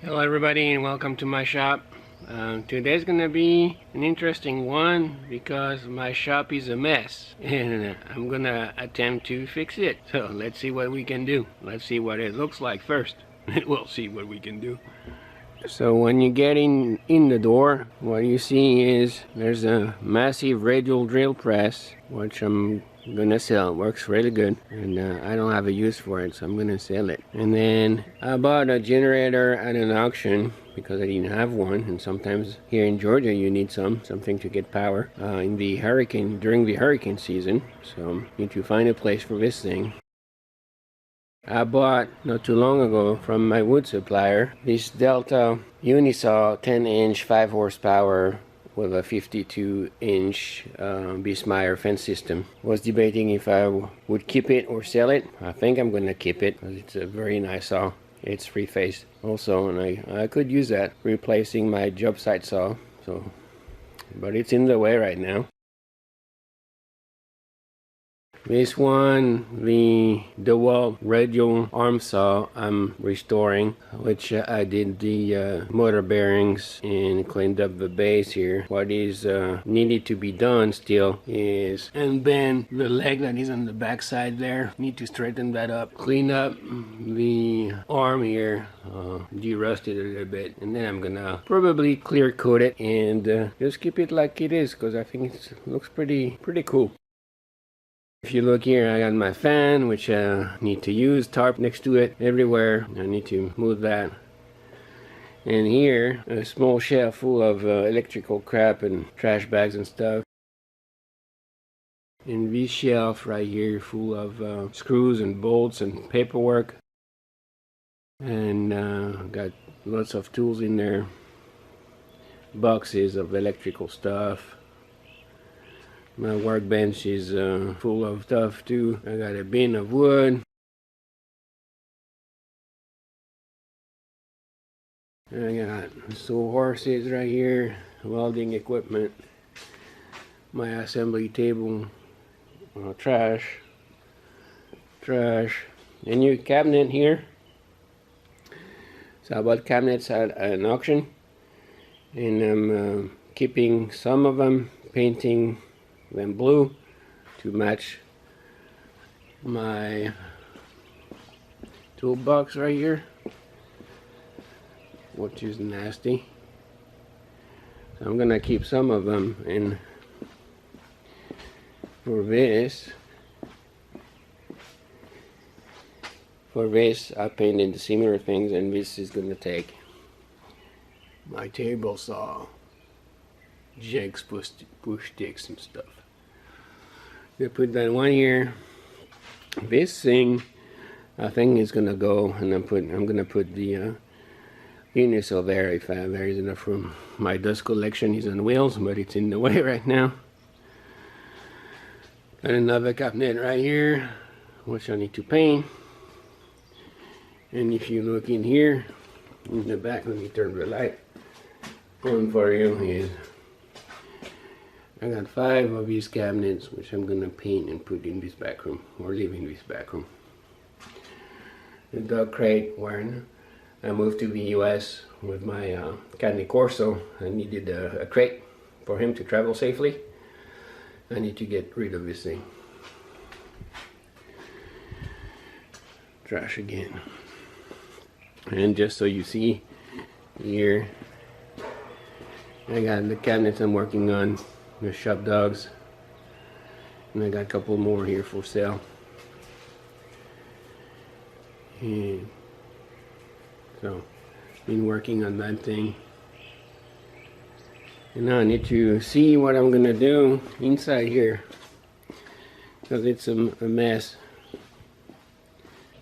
Hello everybody and welcome to my shop. Today's gonna be an interesting one because my shop is a mess and I'm gonna attempt to fix it. So let's see what we can do. Let's see what it looks like first. We'll see what we can do. So when you get in the door, what you see is there's a massive radial drill press, which I'm gonna sell. It works really good, and I don't have a use for it, so I'm gonna sell it. And then I bought a generator at an auction because I didn't have one, and sometimes here in Georgia you need something to get power during the hurricane season. So need to find a place for this thing. I bought not too long ago from my wood supplier this Delta Unisaw 10-inch 5 horsepower with a 52-inch Bismeyer fence system. Was debating if I would keep it or sell it. I think I'm gonna keep it because it's a very nice saw. It's 3-phase also, and I could use that replacing my job site saw. But it's in the way right now. This one, the DeWalt radial arm saw, I'm restoring, which I did the motor bearings and cleaned up the base here. What is needed to be done still is unbend the leg that is on the back side there. Need to straighten that up. Clean up the arm here, de-rust it a little bit, and then I'm gonna probably clear coat it and just keep it like it is because I think it looks pretty cool. If you look here, I got my fan, which I need to use, tarp next to it everywhere. I need to move that. And here, a small shelf full of electrical crap and trash bags and stuff. And this shelf right here full of screws and bolts and paperwork. And got lots of tools in there. Boxes of electrical stuff. My workbench is full of stuff too. I got a bin of wood. I got saw horses right here, welding equipment, my assembly table, trash, a new cabinet here. So I bought cabinets at an auction, and I'm keeping some of them, painting them blue to match my toolbox right here, which is nasty. So I'm gonna keep some of them, and for this I painted similar things, and this is gonna take my table saw, jigs, push sticks and stuff. I put that one here. This thing I think is gonna go, and I'm gonna put the Unisaw there if there is enough room. My dust collection is on wheels, but it's in the way right now. And another cabinet right here, which I need to paint. And if you look in here, in the back, let me turn the light on for you. Is I got 5 of these cabinets, which I'm gonna paint and put in this back room, or leave in this back room. The dog crate, when I moved to the US with my Cane Corso, I needed a crate for him to travel safely. I need to get rid of this thing. Trash again. And just so you see here, I got the cabinets I'm working on, the shop dogs, and I got a couple more here for sale. And so, been working on that thing. And now I need to see what I'm gonna do inside here, because it's a mess.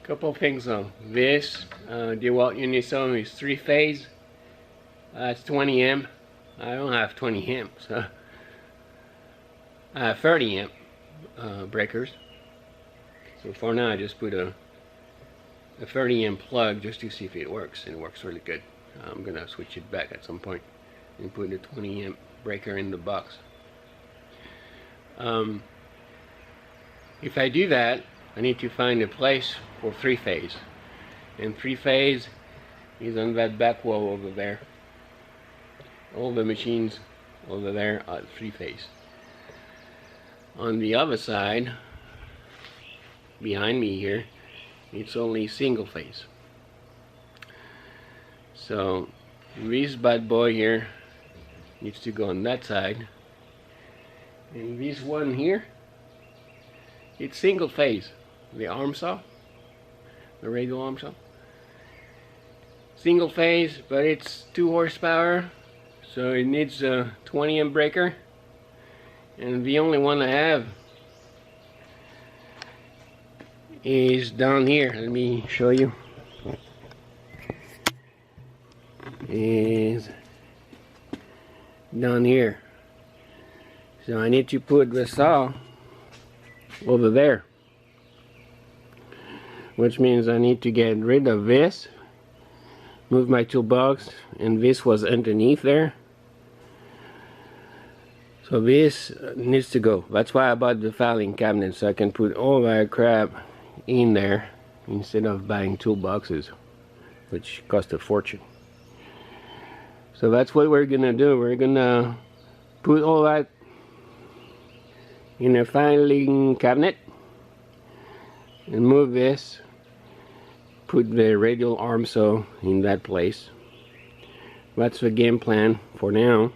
Couple things though. This DeWalt Unisaw is 3-phase. It's 20 amp. I don't have 20 amp, so I have 30 amp breakers. So for now I just put a 30 amp plug just to see if it works, and it works really good. I'm gonna switch it back at some point and put a 20 amp breaker in the box. If I do that, I need to find a place for 3-phase. And 3-phase is on that back wall over there. All the machines over there are 3-phase. On the other side, behind me here, it's only single phase. So this bad boy here needs to go on that side, and this one here, it's single phase. The arm saw, the radial arm saw, single phase, but it's 2 horsepower, so it needs a 20 amp breaker, and the only one I have is down here. Let me show you. Is down here. So I need to put the saw over there, which means I need to get rid of this, move my toolbox, and this was underneath there. So this needs to go. That's why I bought the filing cabinet, so I can put all that crap in there instead of buying toolboxes, which cost a fortune. So that's what we're gonna do. We're gonna put all that in a filing cabinet and move this, put the radial arm saw in that place. That's the game plan for now.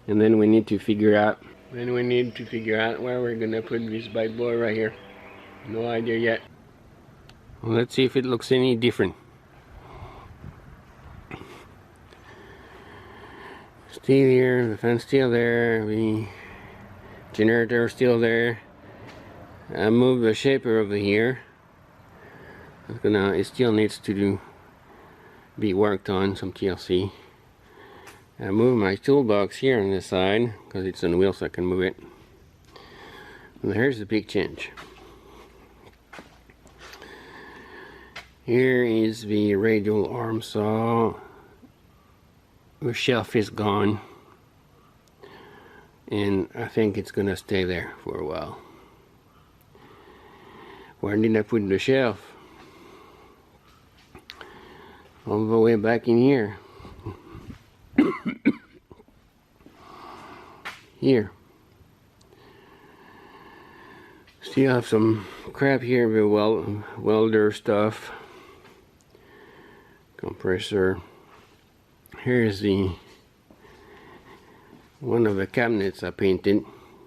And then we need to figure out where we're gonna put this bad boy right here. No idea yet. Well, let's see if it looks any different. Still here, the fan's still there, the generator still there. I moved the shaper over here. It still needs to be worked on, some TLC. I moved my toolbox here on this side because it's on wheels, so I can move it. And here's the big change. Here is the radial arm saw. The shelf is gone, and I think it's gonna stay there for a while. Where did I put the shelf? All the way back in here. Here. Still have some crap here, the welder stuff, compressor. Here's the one of the cabinets I painted,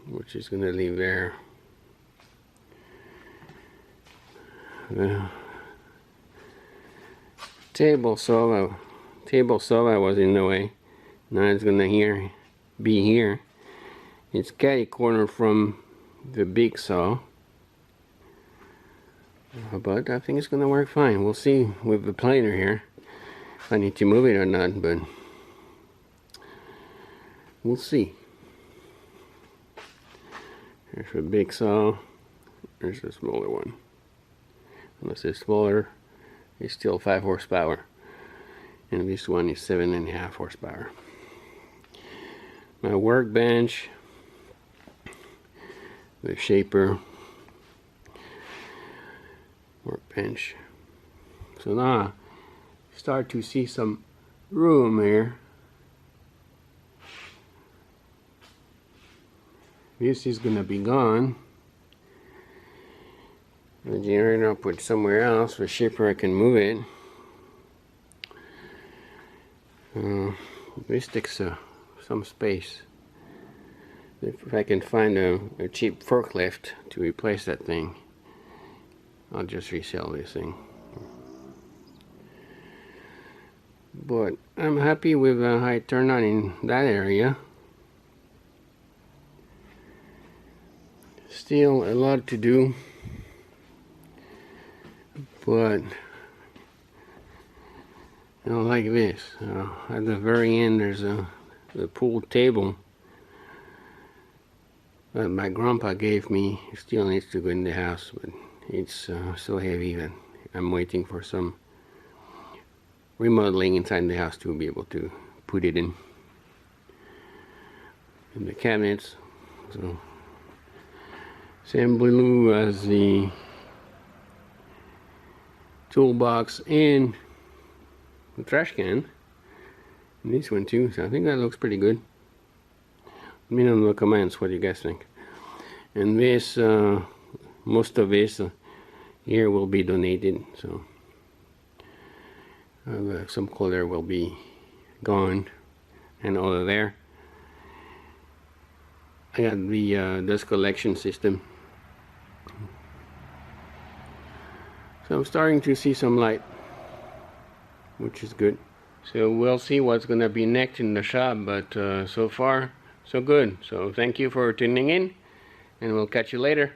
which is gonna leave there. The table saw was in the way. Now it's gonna be here. It's catty corner from the big saw, but I think it's gonna work fine. We'll see with the planer here if I need to move it or not, but we'll see. There's a big saw. There's a smaller one. Unless it's smaller, it's still 5 horsepower, and this one is 7.5 horsepower. My workbench, the shaper, workbench. So now I start to see some room here. This is gonna be gone. The generator I'll put somewhere else. The shaper I can move it. This takes some space. If I can find a cheap forklift to replace that thing, I'll just resell this thing. But I'm happy with how it turned out in that area. Still a lot to do, but like this. At the very end there's the pool table that my grandpa gave me. It still needs to go in the house, but it's so heavy that I'm waiting for some remodeling inside the house to be able to put it in the cabinets. So same blue as the toolbox and the trash can. And this one too, so I think that looks pretty good. Let me know in the comments what you guys think. And this, most of this here will be donated, so some color will be gone, and all of there. I got the dust collection system, so I'm starting to see some light, which is good. So we'll see what's gonna be next in the shop, but so far so good. So thank you for tuning in, and we'll catch you later.